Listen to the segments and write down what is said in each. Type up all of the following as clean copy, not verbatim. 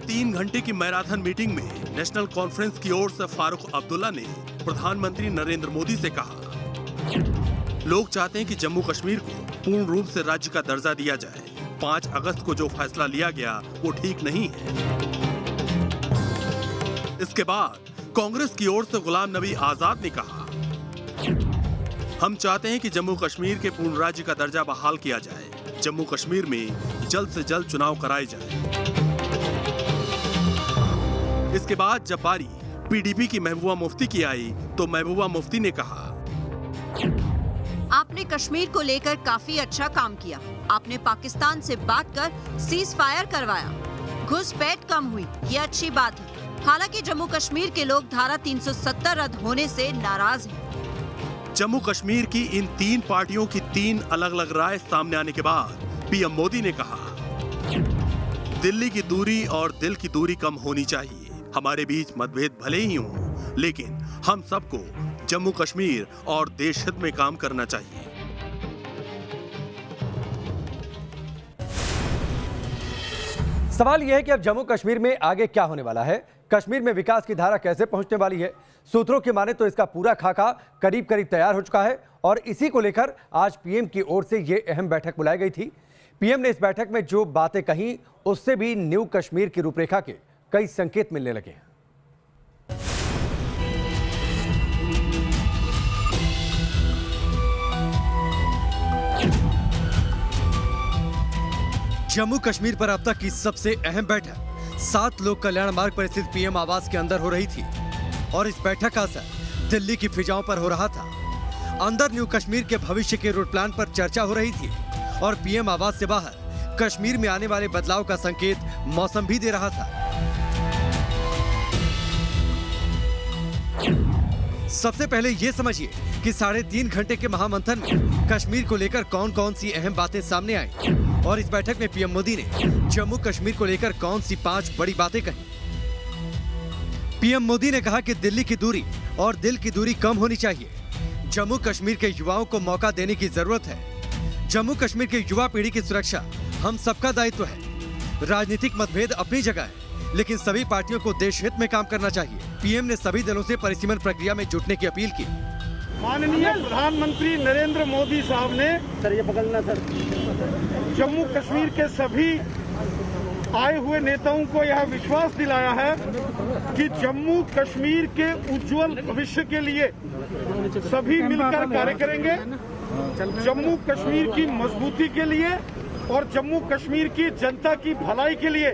3 घंटे की marathon meeting में नेशनल कॉन्फ्रेंस की ओर से फारूक अब्दुल्ला ने प्रधानमंत्री नरेंद्र मोदी से कहा, लोग चाहते हैं कि जम्मू कश्मीर को पूर्ण रूप से राज्य का दर्जा दिया जाए। 5 अगस्त को जो फैसला लिया गया वो ठीक नहीं है। इसके बाद कांग्रेस की ओर से गुलाम नबी आजाद ने कहा, हम चाहते हैं कि जम्मू कश्मीर के पूर्ण राज्य का दर्जा बहाल किया जाए। जम्मू कश्मीर में जल्द से जल्द चुनाव कराए जाए। इसके बाद जब बारी पीडीपी की महबूबा मुफ्ती की आई तो महबूबा मुफ्ती ने कहा, आपने कश्मीर को लेकर काफी अच्छा काम किया। आपने पाकिस्तान से बात कर सीज फायर करवाया, घुसपैठ कम हुई, ये अच्छी बात है। हालांकि जम्मू कश्मीर के लोग धारा 370 रद्द होने से नाराज हैं। जम्मू कश्मीर की इन 3 पार्टियों की 3 अलग अलग राय सामने आने के बाद पीएम मोदी ने कहा, दिल्ली की दूरी और दिल की दूरी कम होनी चाहिए। हमारे बीच मतभेद भले ही हों, लेकिन हम सबको जम्मू कश्मीर और देश हित में काम करना चाहिए। सवाल यह है कि अब जम्मू कश्मीर में आगे क्या होने वाला है। कश्मीर में विकास की धारा कैसे पहुंचने वाली है। सूत्रों की माने तो इसका पूरा खाका करीब करीब तैयार हो चुका है और इसी को लेकर आज पीएम की ओर से यह अहम बैठक बुलाई गई थी। पीएम ने इस बैठक में जो बातें कही उससे भी न्यू कश्मीर की रूपरेखा के कई संकेत मिलने लगे हैं। जम्मू कश्मीर पर अब तक की सबसे अहम बैठक 7 लोक कल्याण मार्ग पर स्थित पीएम आवास के अंदर हो रही थी और इस बैठक का असर दिल्ली की फिजाओं पर हो रहा था। अंदर न्यू कश्मीर के भविष्य के रूट प्लान पर चर्चा हो रही थी और पीएम आवास से बाहर कश्मीर में आने वाले बदलाव का संकेत मौसम भी दे रहा था। सबसे पहले ये समझिए कि 3.5 घंटे के महामंथन में कश्मीर को लेकर कौन कौन सी अहम बातें सामने आई और इस बैठक में पीएम मोदी ने जम्मू कश्मीर को लेकर कौन सी 5 बड़ी बातें कही। पीएम मोदी ने कहा कि दिल्ली की दूरी और दिल की दूरी कम होनी चाहिए। जम्मू कश्मीर के युवाओं को मौका देने की जरूरत है। जम्मू कश्मीर के युवा पीढ़ी की सुरक्षा हम सबका दायित्व है। राजनीतिक मतभेद अपनी जगह है, लेकिन सभी पार्टियों को देश हित में काम करना चाहिए। पीएम ने सभी दलों से परिसीमन प्रक्रिया में जुटने की अपील की। माननीय प्रधानमंत्री नरेंद्र मोदी साहब ने जम्मू कश्मीर के सभी आए हुए नेताओं को यह विश्वास दिलाया है कि जम्मू कश्मीर के उज्जवल भविष्य के लिए सभी मिलकर कार्य करेंगे। जम्मू कश्मीर की मजबूती के लिए और जम्मू कश्मीर की जनता की भलाई के लिए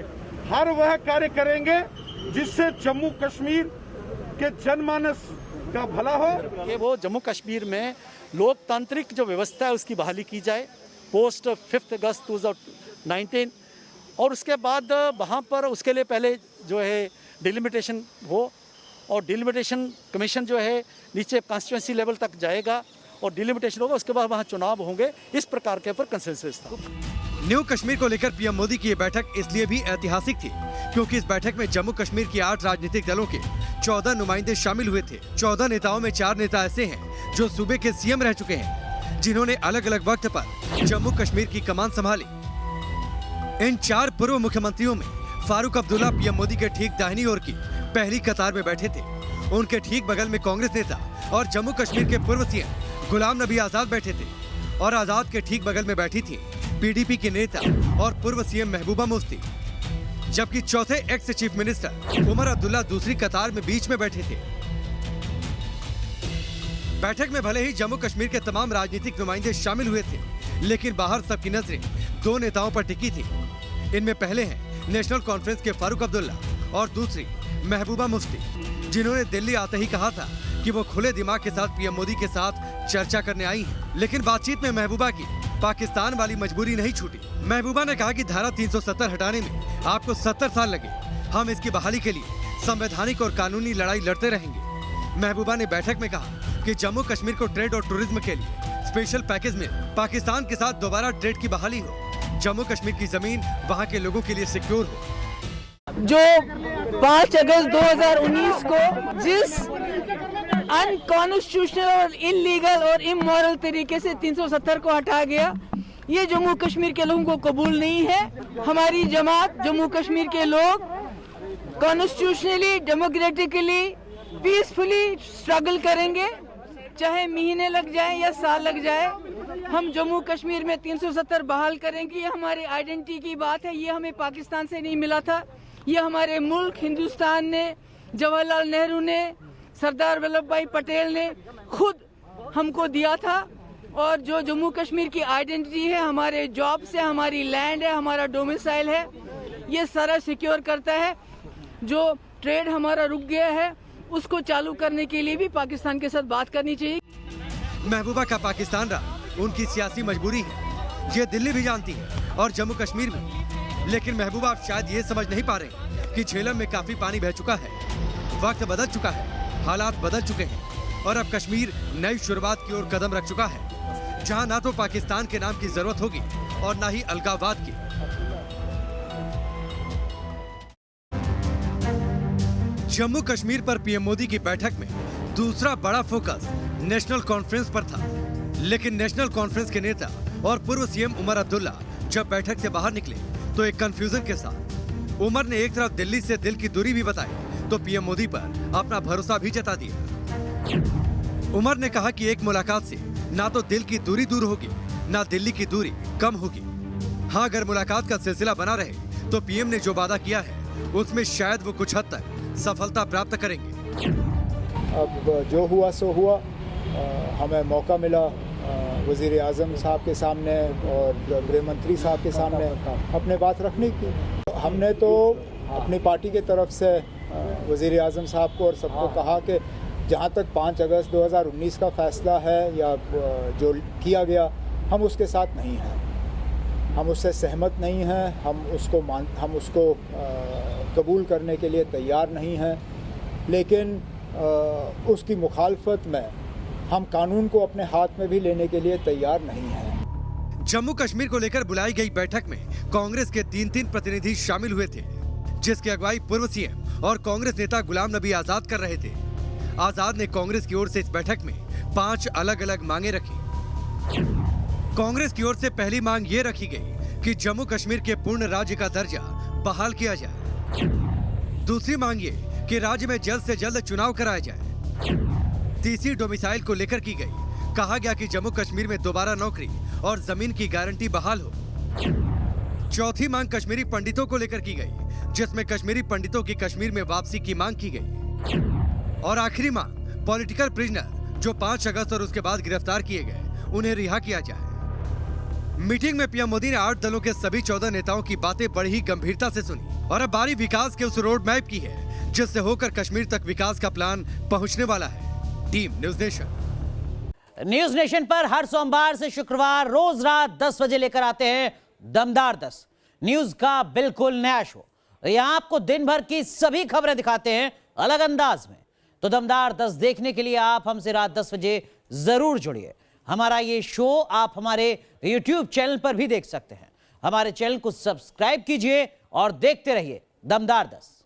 हर वह कार्य करेंगे जिससे जम्मू कश्मीर के जनमानस का भला हो। ये वो जम्मू कश्मीर में लोकतांत्रिक जो व्यवस्था है उसकी बहाली की जाए पोस्ट 5 अगस्त 2019 और उसके बाद वहाँ पर उसके लिए पहले जो है डिलिमिटेशन हो और डिलिमिटेशन कमीशन जो है नीचे कॉन्स्टिट्यूंसी लेवल तक जाएगा और डिलिमिटेशन होगा, उसके बाद वहाँ चुनाव होंगे। इस प्रकार के ऊपर कंसेंसस था। न्यू कश्मीर को लेकर पीएम मोदी की ये बैठक इसलिए भी ऐतिहासिक थी क्योंकि इस बैठक में जम्मू कश्मीर की 8 राजनीतिक दलों के 14 नुमाइंदे शामिल हुए थे। 14 नेताओं में 4 नेता ऐसे हैं जो सूबे के सीएम रह चुके हैं, जिन्होंने अलग अलग वक्त पर जम्मू कश्मीर की कमान संभाली। इन 4 पूर्व मुख्यमंत्रियों में फारूक अब्दुल्ला पीएम मोदी के ठीक दाहिनी ओर की पहली कतार में बैठे थे। उनके ठीक बगल में कांग्रेस नेता और जम्मू कश्मीर के पूर्व सीएम गुलाम नबी आजाद बैठे थे और आजाद के ठीक बगल में बैठी थी पीडीपी के नेता और पूर्व सीएम महबूबा मुफ्ती, जबकि चौथे ex chief minister Omar Abdullah दूसरी कतार में बीच में बैठे थे। बैठक में भले ही जम्मू कश्मीर के तमाम राजनीतिक नुमाइंदे शामिल हुए थे, लेकिन बाहर सबकी नजरें 2 नेताओं पर टिकी थी। इनमें पहले हैं नेशनल कॉन्फ्रेंस के फारूक अब्दुल्ला और दूसरी महबूबा मुफ्ती, जिन्होंने दिल्ली आते ही कहा था कि वो खुले दिमाग के साथ पीएम मोदी के साथ चर्चा करने आई हैं। लेकिन बातचीत में महबूबा की पाकिस्तान वाली मजबूरी नहीं छूटी। महबूबा ने कहा कि धारा 370 हटाने में आपको 70 साल लगे, हम इसकी बहाली के लिए संवैधानिक और कानूनी लड़ाई लड़ते रहेंगे। महबूबा ने बैठक में कहा कि जम्मू कश्मीर को ट्रेड और टूरिज्म के लिए स्पेशल पैकेज में पाकिस्तान के साथ दोबारा ट्रेड की बहाली हो, जम्मू कश्मीर की जमीन वहाँ के लोगों के लिए सिक्योर हो। जो 5 अगस्त 2019 को जिस अनकॉन्स्टिट्यूशनल और इलीगल और इमोरल तरीके से 370 को हटा गया, ये जम्मू कश्मीर के लोगों को कबूल नहीं है। हमारी जमात जम्मू कश्मीर के लोग कॉन्स्टिट्यूशनली, डेमोक्रेटिकली, पीसफुली स्ट्रगल करेंगे, चाहे महीने लग जाए या साल लग जाए। हम जम्मू कश्मीर में 370 बहाल करेंगे। ये हमारी आइडेंटिटी की बात है, ये हमें पाकिस्तान से नहीं मिला था, ये हमारे मुल्क हिंदुस्तान ने, जवाहरलाल नेहरू ने, सरदार वल्लभ भाई पटेल ने खुद हमको दिया था। और जो जम्मू कश्मीर की आइडेंटिटी है, हमारे जॉब से, हमारी लैंड है, हमारा डोमिसाइल है, ये सारा सिक्योर करता है। जो ट्रेड हमारा रुक गया है उसको चालू करने के लिए भी पाकिस्तान के साथ बात करनी चाहिए। महबूबा का पाकिस्तान रहा उनकी सियासी मजबूरी है, ये दिल्ली भी जानती है और जम्मू कश्मीर भी। लेकिन महबूबा आप शायद ये समझ नहीं पा रहे कि झेलम में काफी पानी बह चुका है, वक्त बदल चुका है, हालात बदल चुके हैं और अब कश्मीर नई शुरुआत की ओर कदम रख चुका है, जहां ना तो पाकिस्तान के नाम की जरूरत होगी और ना ही अलगाववाद की। जम्मू कश्मीर पर पीएम मोदी की बैठक में दूसरा बड़ा फोकस नेशनल कॉन्फ्रेंस पर था। लेकिन नेशनल कॉन्फ्रेंस के नेता और पूर्व सीएम उमर अब्दुल्ला जब बैठक से बाहर निकले तो एक कंफ्यूजन के साथ उमर ने एक तरफ दिल्ली से दिल की दूरी भी बताई तो पीएम मोदी पर अपना भरोसा भी जता दिया। उमर ने कहा कि एक मुलाकात से ना तो दिल की दूरी दूर होगी, ना दिल्ली की दूरी कम होगी। हाँ, अगर मुलाकात का सिलसिला बना रहे तो पीएम ने जो वादा किया है उसमें शायद वो कुछ हद तक सफलता प्राप्त करेंगे। अब जो हुआ सो हुआ। हमें मौका मिला वज़ीर आज़म साहब के सामने और गृह मंत्री साहब के सामने अपने बात रखने की। हमने तो अपनी पार्टी के तरफ से वज़ीर आज़म साहब को और सबको कहा कि जहाँ तक 5 अगस्त 2019 का फैसला है या जो किया गया, हम उसके साथ नहीं हैं, हम उससे सहमत नहीं हैं, हम उसको कबूल करने के लिए तैयार नहीं हैं। लेकिन उसकी मुखालफत में हम कानून को अपने हाथ में भी लेने के लिए तैयार नहीं हैं। जम्मू कश्मीर को लेकर बुलाई गई बैठक में कांग्रेस के 3 प्रतिनिधि शामिल हुए थे, जिसकी अगुवाई पूर्व सीएम और कांग्रेस नेता गुलाम नबी आजाद कर रहे थे। आजाद ने कांग्रेस की ओर से इस बैठक में 5 अलग अलग मांगे रखी। कांग्रेस की ओर से पहली मांग ये रखी गई कि जम्मू कश्मीर के पूर्ण राज्य का दर्जा बहाल किया जाए। दूसरी मांग ये कि राज्य में जल्द से जल्द चुनाव कराया जाए। तीसरी डोमिसाइल को लेकर की गई, कहा गया कि जम्मू कश्मीर में दोबारा नौकरी और जमीन की गारंटी बहाल हो। चौथी मांग कश्मीरी पंडितों को लेकर की गई, जिसमें कश्मीरी पंडितों की कश्मीर में वापसी की मांग की गई। और आखिरी मांग पॉलिटिकल प्रिजनर जो 5 अगस्त और उसके बाद गिरफ्तार किए गए, उन्हें रिहा किया जाए। मीटिंग में पीएम मोदी ने 8 दलों के सभी 14 नेताओं की बातें बड़ी ही गंभीरता से सुनी और अब बारी विकास के उस रोड मैप की है जिससे होकर कश्मीर तक विकास का प्लान पहुंचने वाला है। टीम न्यूज नेशन पर हर सोमवार से शुक्रवार रोज रात 10 बजे लेकर आते हैं दमदार 10 न्यूज का बिल्कुल नया शो। यहां आपको दिन भर की सभी खबरें दिखाते हैं अलग अंदाज में। तो दमदार 10 देखने के लिए आप हमसे रात 10 बजे जरूर जुड़िए। हमारा ये शो आप हमारे YouTube चैनल पर भी देख सकते हैं। हमारे चैनल को सब्सक्राइब कीजिए और देखते रहिए दमदार 10।